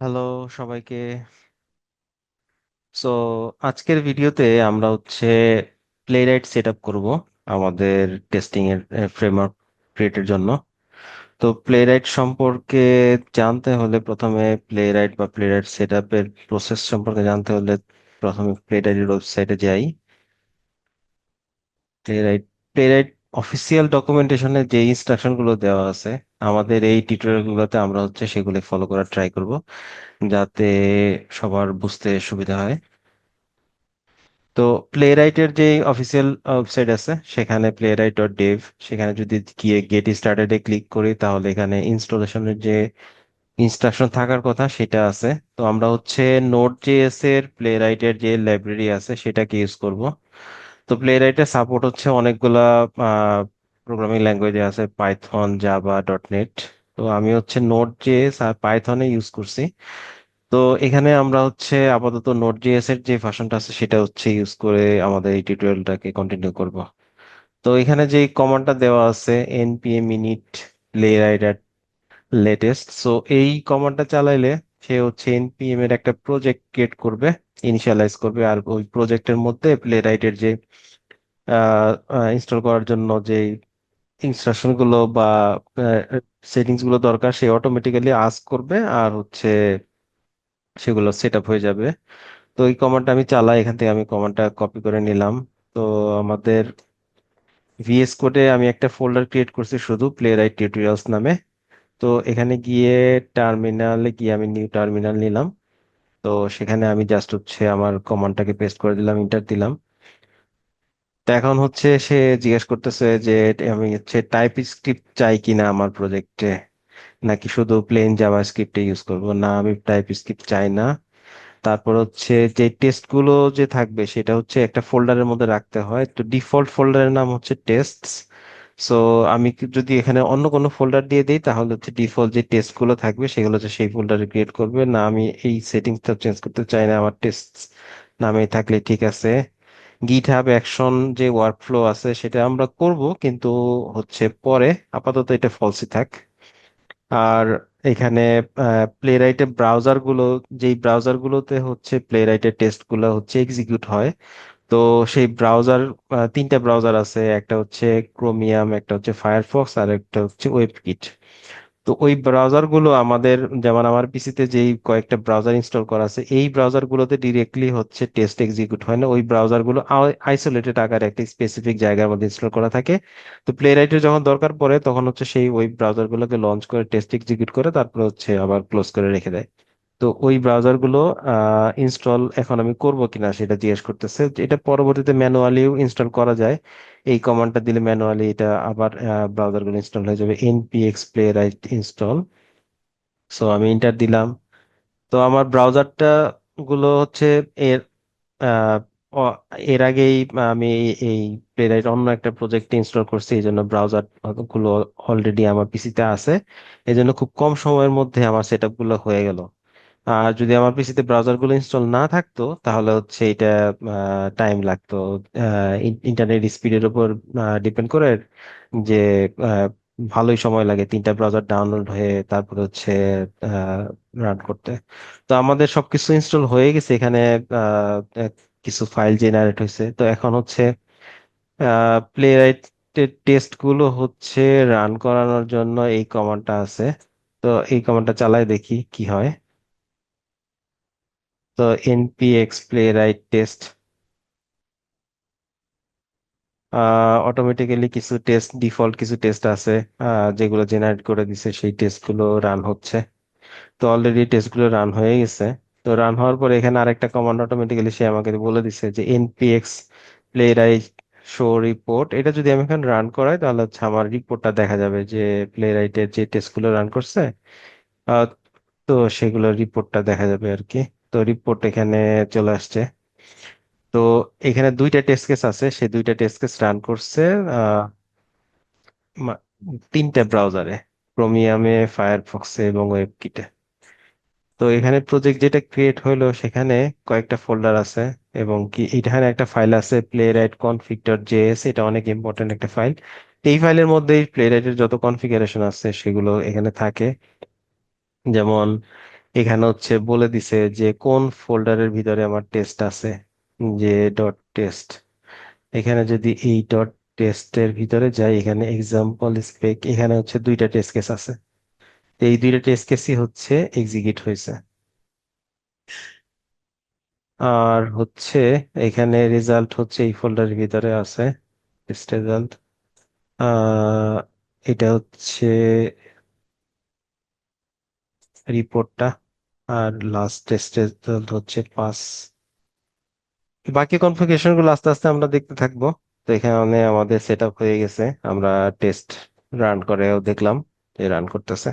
Hello সবাইকে। So আজকের ভিডিওতে আমরা প্লেরাইট সেট আপ করবো আমাদের টেস্টিং এর ফ্রেমওয়ার্ক ক্রিয়েটের জন্য। তো প্লেরাইট সম্পর্কে জানতে হলে প্রথমে প্লেরাইট বা প্লেরাইট সেট আপের প্রসেস সম্পর্কে জানতে হলে প্রথমে প্লেরাইটের ওয়েবসাইটে যাই। প্লেরাইট প্লেরাইট অফিসিয়াল ডকুমেন্টেশনে যে ইনস্ট্রাকশন গুলো দেওয়া আছে আমাদের এই টিউটোরিয়াল গুলোতে আমরা সেগুলো ফলো করার ট্রাই করব, যাতে সবার বুঝতে সুবিধা হয়। তো প্লেরাইটের যে অফিসিয়াল ওয়েবসাইট আছে সেখানে playwright.dev, সেখানে যদি গিয়ে গেট স্টার্টেড এ ক্লিক করি তাহলে এখানে ইনস্টলেশনের যে ইনস্ট্রাকশন থাকার কথা সেটা আছে। তো আমরা নোড জেএস এর প্লেরাইটের যে লাইব্রেরি আছে সেটাকে ইউজ করব। তো প্লেরাইটের সাপোর্ট অনেকগুলা প্রোগ্রামিং ল্যাঙ্গুয়েজে আছে, পাইথন, জাভা, ডট নেট। তো আমি নোড জেএস আর পাইথনে ইউজ করছি। তো এখানে আমরা আপাতত নোড জেএস এর যে ভার্সনটা আছে সেটা ইউজ করে আমাদের এই টিউটোরিয়ালটাকে কন্টিনিউ করব। তো এখানে যে কমান্ডটা দেওয়া আছে npm init playwright at latest, so এই কমান্ডটা চালাইলে সে npm এর একটা প্রজেক্ট ক্রিয়েট করবে, ইনিশিয়ালাইজ করবে, আর ওই প্রজেক্টের মধ্যে প্লেরাইটের যে ইনস্টল করার জন্য যে ইনস্ট্রাকশন গুলো বা সেটিংস গুলো দরকার সে অটোমেটিক্যালি আস্ক করবে, আর সেগুলো সেট আপ হয়ে যাবে। তো এই কমান্ডটা আমি চালাই, এখান থেকে আমি কমান্ডটা কপি করে নিলাম। তো আমাদের ভিএস কোডে আমি একটা ফোল্ডার ক্রিয়েট করছি শুধু প্লেরাইট টিউটোরিয়ালস নামে। তো এখানে গিয়ে টার্মিনালে গিয়ে আমি নিউ টার্মিনাল নিলাম। তো সেখানে আমি জাস্ট আমার কমান্ডটাকে পেস্ট করে দিলাম, ইন্টার দিলাম। তো এখন সে জিজ্ঞেস করতেছে যে আমি টাইপ স্ক্রিপ্ট চাই কিনা আমার প্রজেক্টে, নাকি শুধু প্লেন জাভাস্ক্রিপ্ট ইউজ করব। না, আমি টাইপ স্ক্রিপ্ট চাই না। তারপর যে টেস্ট গুলো যে থাকবে সেটা একটা ফোল্ডারের মধ্যে রাখতে হয়, তো ডিফল্ট ফোল্ডারের নাম টেস্টস। সো আমি যদি এখানে অন্য কোনো ফোল্ডার দিয়ে দিই তাহলে ডিফল্ট যে টেস্ট গুলো থাকবে সেগুলো সেই ফোল্ডারে ক্রিয়েট করবে না। আমি এই সেটিংসটা চেঞ্জ করতে চাই না, আমার টেস্ট নামেই থাকলে ঠিক আছে। গিট হাব অ্যাকশন যে ওয়ার্ক ফ্লো আছে সেটা আমরা করব, কিন্তু পরে, আপাতত এটা ফলসই থাক। আর এখানে প্লেরাইটের ব্রাউজার গুলো, যেই ব্রাউজার গুলোতে প্লেরাইটের টেস্ট গুলো এক্সিকিউট হয়, তো সেই ব্রাউজার, তিনটা ব্রাউজার আছে, একটা ক্রোমিয়াম, একটা ফায়ারফক্স, আর একটা ওয়েবকিট। তো ওই ব্রাউজার গুলো আমাদের, যেমন আমার পিসিতে যেই কয়েকটা ব্রাউজার ইনস্টল করা আছে, এই ব্রাউজার গুলোতে ডিরেক্টলি টেস্ট এক্সিকিউট হয় না। ওই ব্রাউজার গুলো আইসোলেটেড আকারে একটা স্পেসিফিক জায়গার মধ্যে ইনস্টল করা থাকে। তো প্লে রাইটের যখন দরকার পড়ে তখন সেই ওই ব্রাউজার গুলোকে লঞ্চ করে টেস্ট এক্সিকিউট করে তারপর আবার ক্লোজ করে রেখে দেয়। তো ওই ব্রাউজার গুলো ইনস্টল এখন আমি করব কিনা সেটা জিজ্ঞেস করতেছে। এটা পরবর্তীতে ম্যানুয়ালিও ইনস্টল করা যায়, এই কমান্ডটা দিলে ম্যানুয়ালি এটা আবার ব্রাউজার গুলো ইনস্টল হয়ে যাবে, npx playwright install। সো আমি ইন্টার দিলাম। তো আমার ব্রাউজারটা গুলো এর আহ, অ- এর আগেই আমি এই প্লেরাইট অন্য একটা প্রজেক্ট ইনস্টল করছি, এই জন্য ব্রাউজার গুলো অলরেডি আমার পিসিতে আছে। এই জন্য খুব কম সময়ের মধ্যে আমার সেট আপ গুলো হয়ে গেল। আর যদি আমার পিসিতে ব্রাউজার গুলো ইনস্টল না থাকতো তাহলে এটা টাইম লাগতো। ইন্টারনেট স্পিডের উপর ডিপেন্ড করে যে আহ, ভালোই সময় লাগে তিনটা ব্রাউজার ডাউনলোড হয়ে তারপর রান করতে। তো আমাদের সবকিছু ইনস্টল হয়ে গেছে এখানে। আহ, কিছু ফাইল জেনারেট হয়েছে, তো এখন প্লে রাইট টেস্ট গুলো রান করানোর জন্য এই কমান্ডটা আছে। তো এই কমান্ডটা চালাই দেখি কি হয়। তো npx playwright test অটোমেটিক্যালি কিছু টেস্ট, ডিফল্ট কিছু টেস্ট আছে যেগুলো জেনারেট করে দিছে, সেই টেস্ট গুলো রান হচ্ছে। তো অলরেডি টেস্ট গুলো রান হয়ে গেছে। তো রান হওয়ার পরে এখানে আরেকটা কমান্ড অটোমেটিক্যালি সে আমাকে বলে দিছে যে npx playwright show report। এটা যদি আমি এখন রান করাই তাহলে আমার রিপোর্টটা দেখা যাবে যে প্লেরাইটের যে টেস্ট গুলো রান করছে। আহ, তো সেগুলো রিপোর্টটা দেখা যাবে আর কি। তো রিপোর্ট এখানে চলে আসছে। তো এখানে দুইটা টেস্ট কেস আছে, সেই দুইটা টেস্ট কেস রান করছে আহ, মা- তিনটা ব্রাউজারে, ক্রোমিয়ামে, ফায়ারফক্সে এবং ওয়েবকিটে। তো এখানে প্রজেক্ট যেটা ক্রিয়েট হলো সেখানে কয়েকটা ফোল্ডার আছে, এবং কি এখানে একটা ফাইল আছে প্লেরাইট config ডট জেএস, এটা অনেক ইম্পর্টেন্ট একটা ফাইল। এই ফাইলের মধ্যেই প্লেরাইটের যত কনফিগারেশন আছে সেগুলো এখানে থাকে। যেমন এখানে হচ্ছে বলে দিছে যে কোন ফোল্ডারের ভিতরে আমার টেস্ট আছে, যে ডট টেস্ট। এখানে যদি এই ডট টেস্টের ভিতরে যাই, এখানে এক্সাম্পল স্পেক, এখানে হচ্ছে দুইটা টেস্ট কেস আছে। তো এই দুইটা টেস্ট কেসই হচ্ছে এক্সিকিউট হয়েছে। আর হচ্ছে এখানে রেজাল্ট হচ্ছে এই ফোল্ডারের ভিতরে আছে, টেস্ট রেজাল্ট। আহ এটা হচ্ছে রিপোর্টটা। আর লাস্ট টেস্ট রেজাল্ট হচ্ছে পাস। বাকি কনফিগারেশন গুলো আস্তে আস্তে আমরা দেখতে থাকবো। তো এখানে আমাদের সেট আপ হয়ে গেছে, আমরা টেস্ট রান করেও দেখলাম যে রান করতেছে।